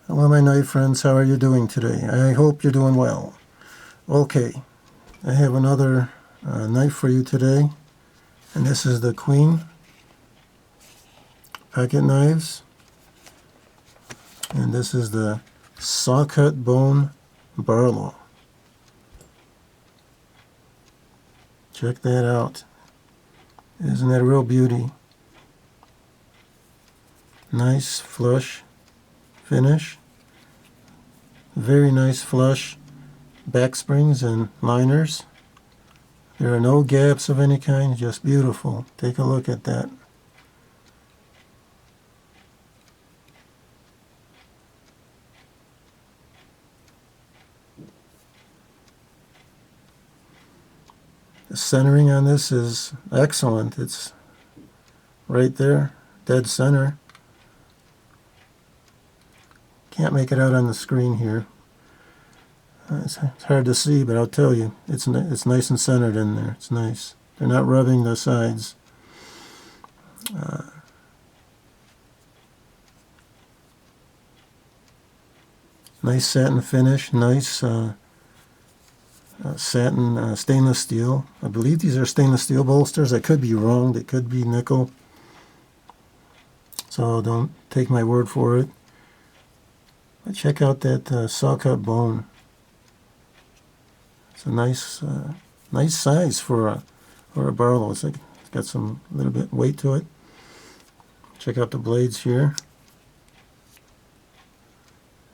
Hello my knife friends, how are you doing today? I hope you're doing well. Okay, I have another knife for you today, and this is the Queen pocket knives, and this is the sawcut bone Barlow. Check that out. Isn't that a real beauty? Nice flush finish. Very nice flush back springs and liners. There are no gaps of any kind, just beautiful. Take a look at that. The centering on this is excellent. It's right there, dead center. Can't make it out on the screen here. It's hard to see, but I'll tell you, it's nice and centered in there. It's nice. They're not rubbing the sides. Nice satin finish. Nice satin stainless steel. I believe these are stainless steel bolsters. I could be wrong. They could be nickel. So don't take my word for it. But check out that sawcut bone. It's a nice size for a Barlow. It's got some little bit weight to it. Check out the blades here.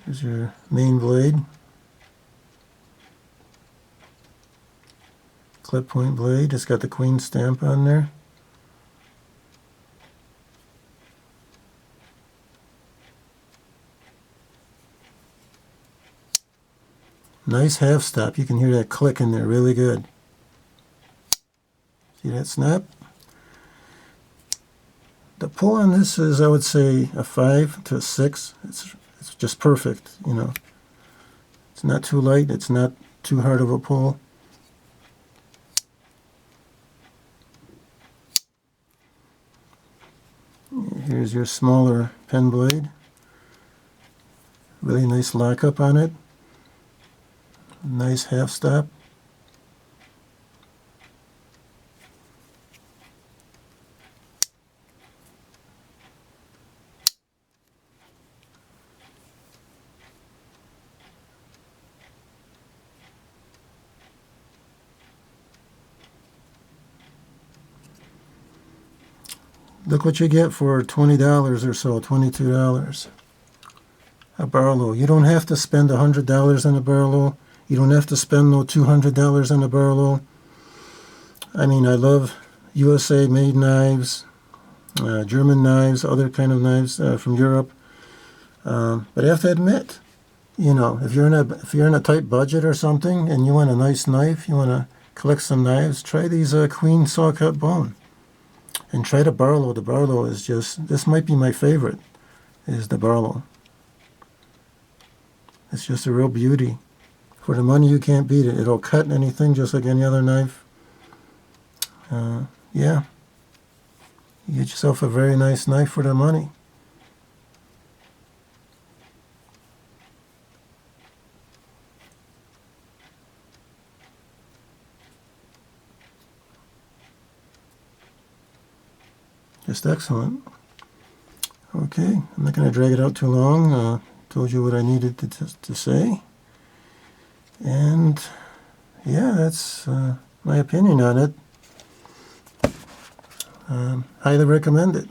Here's your main blade. Clip point blade. It's got the Queen stamp on there. Nice half stop. You can hear that click in there really good. See that snap? The pull on this is, I would say, a 5 to a 6. It's just perfect, you know. It's not too light. It's not too hard of a pull. Here's your smaller pen blade. Really nice lockup on it. Nice half stop. Look what you get for $20 or so, $22. A Barlow. You don't have to spend $100 on a Barlow. You don't have to spend no $200 on a Barlow. I mean, I love USA-made knives, German knives, other kind of knives from Europe. But I have to admit, you know, if you're in a tight budget or something and you want a nice knife, you want to collect some knives, try these Queen sawcut bone. And try the Barlow. The Barlow is just, this might be my favorite, is the Barlow. It's just a real beauty. For the money, you can't beat it. It'll cut anything just like any other knife. Yeah. You get yourself a very nice knife for the money. Just excellent. Okay, I'm not going to drag it out too long. Told you what I needed to say. And yeah, that's my opinion on it. Highly recommend it.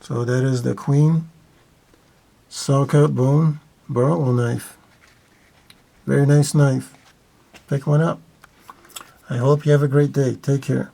So that is the Queen sawcut bone Barlow knife. Very nice knife. Pick one up. I hope you have a great day. Take care.